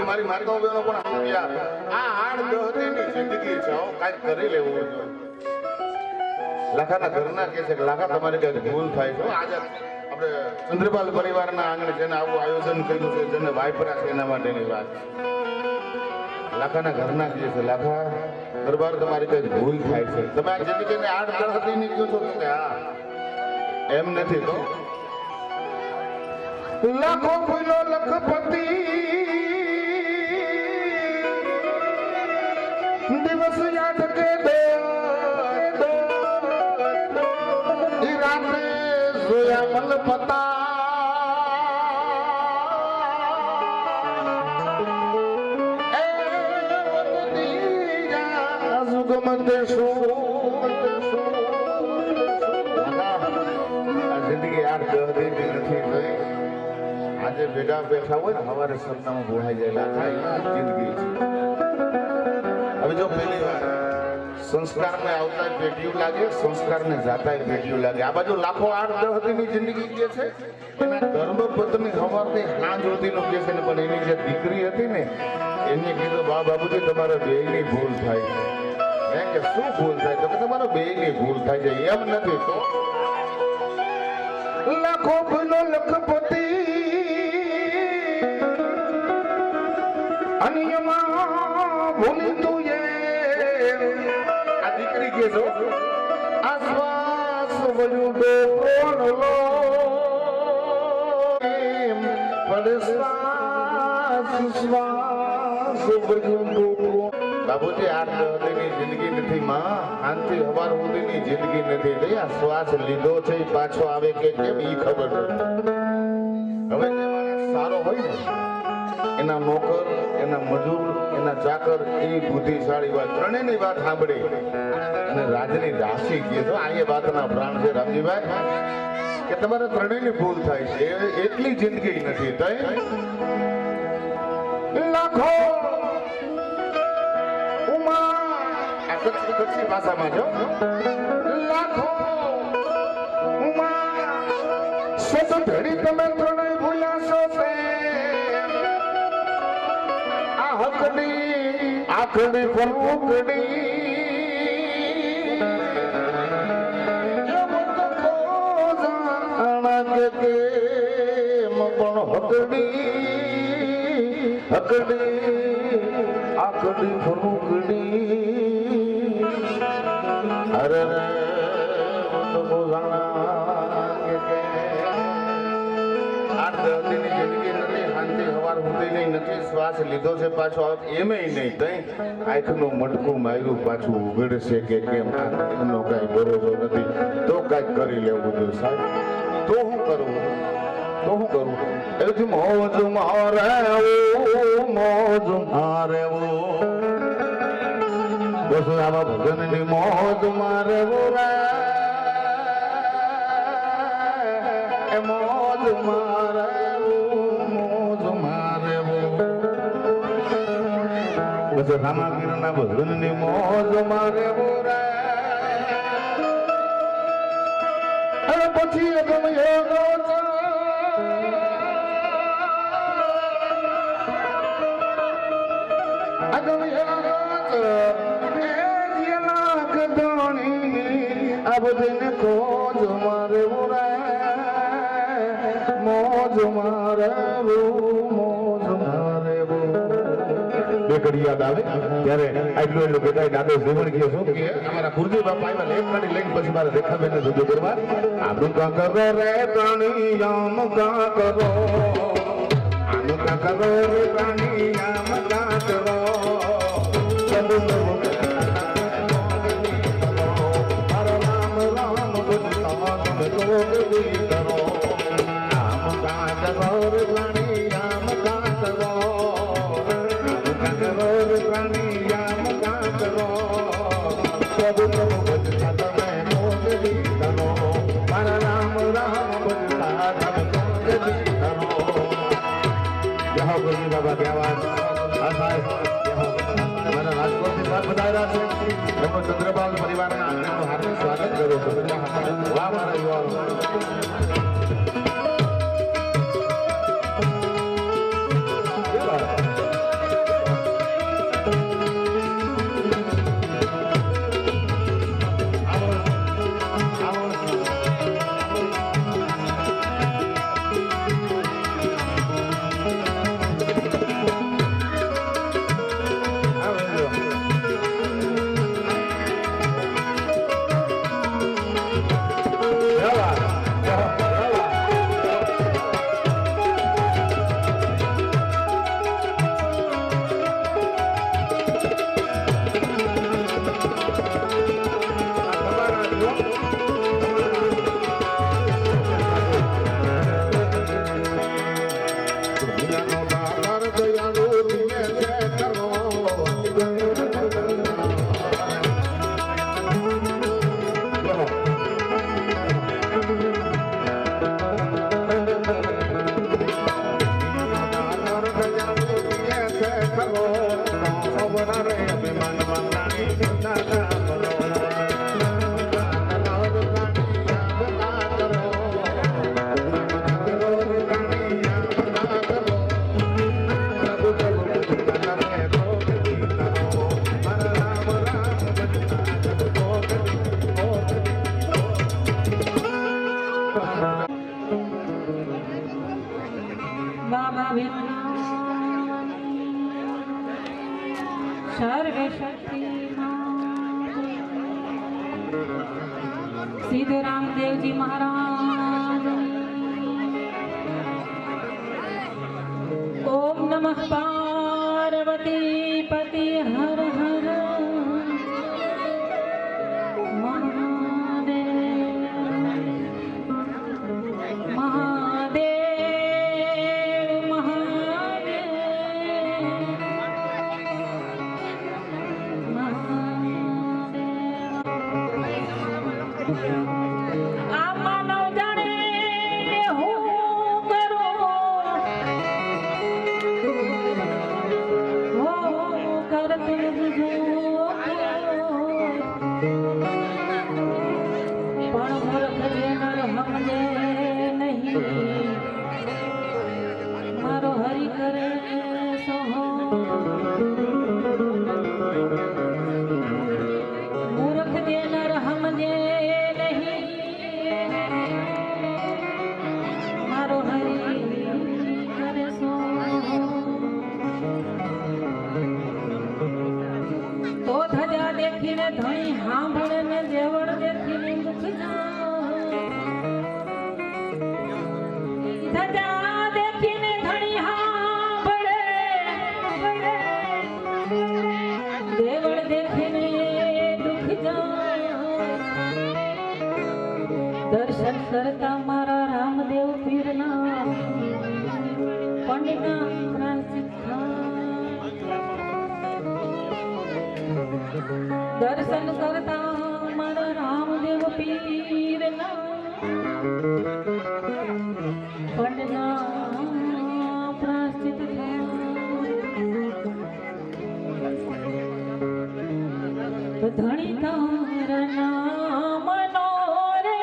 મારી માર્ગો બેનો પણ યાર આ 8-10 ની જિંદગી છે કાઈ કરી લેવું જોઈએ. લાખાના ઘરના કે છે કે લાખા તમારી કઈ ભૂલ થાય છે. આજે આપણે ચંદ્રપાલ પરિવારના આંગણે જેને આવું આયોજન કર્યું છે જેને વાયપરા છે એના માટેની વાત. લાખાના ઘરના કહે છે લાખા દરબાર તમારી કઈ ભૂલ થાય છે. તમે આ જિંદગીને 8-10 ની કહો છો કે હા એમ નથી તો લાખો ભૂલો લખપતિ દિવસ યાદ કે દે રાતે જોયા મલ પતા એ દીરા સુગમતે સો આ જિંદગી 8-10 દિન નથી થઈ. આજે ભેગા બેઠા હોય ને સવારે સપનામાં ભૂલાઈ જાય લાખા જિંદગી છે. હવે જો પહેલી વાર સંસ્કારને આવતા પેઢીઓ લાગે સંસ્કારને જાતા પેઢીઓ લાગે. આ બાજુ લાખો 8-10 ની જિંદગી જે છે એના ધર્મપત્ની સવારથી સાંજ સુધીનું કે છે ને પણ એની જે દીકરી હતી ને એને કીધું બા બાબુજી તમારા બેયની ભૂલ થાય છે. મેં કે શું ભૂલ થાય તો કે તમારા બેયની ભૂલ થાય છે. એમ નથી તો લાખો ભૂલો લખપતિ અનિયમાં ભૂલી તું આ દીકરી કે છો આશ્વાસ વયું દો પ્રોણ લો પડે શ્વાસ વયું દો. બાબુજી 8-10 ની જિંદગી નથી માં શાંતિ હવાર સુધીની જિંદગી નથી. આ શ્વાસ લીધો છે એ પાછો આવે કે કેમ ઈ ખબર નથી. હવે જે માણસ સારો હોય ને એના નોકર એના મજૂર એના ચાકર એ બુદ્ધિશાળી વાત ત્રણેયની વાત સાંભળી અને રાજની દાસી કહે તો આ એ વાતના પ્રાણ છે રામજીભાઈ કે તમારે ત્રણેયની ભૂલ થાય છે. એટલી જિંદગી નથી તઈ લાખો ઉમા આ કચ્છી ભાષામાં જો લાખો ઉમા સત ઘડી તમે ત્રણેય ભૂલ્યા છો હકની આ આખડી ફલકડી હકડી આખડી ફલકડી અરે તો શ્વાસ લીધો છે પાછો એમે નહીં તઈ આંખનું મટકું માર્યું પાછું ઉઘડશે કે કેમ એનો કઈ ભરોસો નથી તો કઈક કરી લેવું જોઈએ સાહેબ તો હું કરું એથી મોજ મારે બસ આવા ભજનની મોજ મારે મોજ મારે બસ રામાપીરના ભજનની મોજ મારે અને પછી અગમ આ બધાને ખોજ મારે મોજ મારે બે ઘડી યાદ આવે ત્યારે આટલું બેટા દાદો જીવન ગયો શું કે અમારા ગુરુજી બાપા આવ્યા એક ઘડી લઈને પછી મારે રેખાબેન રજૂ કરવા આનું કા કરો રે પ્રાણી યામ કા કરો આનું કા કરો રે પ્રાણી યામ કા કરો ચંદ્રપાલ પરિવારના આંગણનું હાર્દિક સ્વાગત કરું છું વાહ મારા યુવાનો सिद्ध रामदेव जी महाराज ओम नमः पार्वती पति हर हर महादेव महादेव આ માનવ જાણે હું કરું હો કરતું જો પણ મૂર્ખ જેનર સમજે નહીં મારો હરિ કરે સો તો ધજા દેખીને ધણી સાંભળે ને દેવળ દેખીને મુખ જાય ધજા દેખીને ધણી સાંભળે દેવળ દેખીને દુખ જાય દર્શન કરતા મારા રામદેવ પીરના પંડના પ્રાચિત દર્શન કરતા મારા રામદેવ પીરના પંડના પ્રાચિત ધણી તારા નામનો રે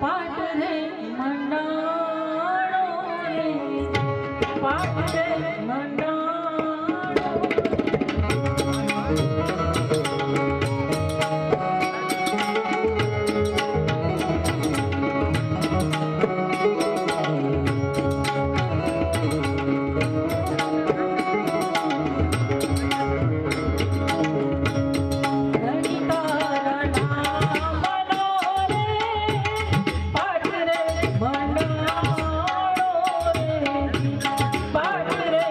પાટ રે મંડાણો રે પાટ રે મંડાણો ધણી તારા નામનો રે પાટ રે મંડાણો રે પાટ રે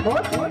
Oh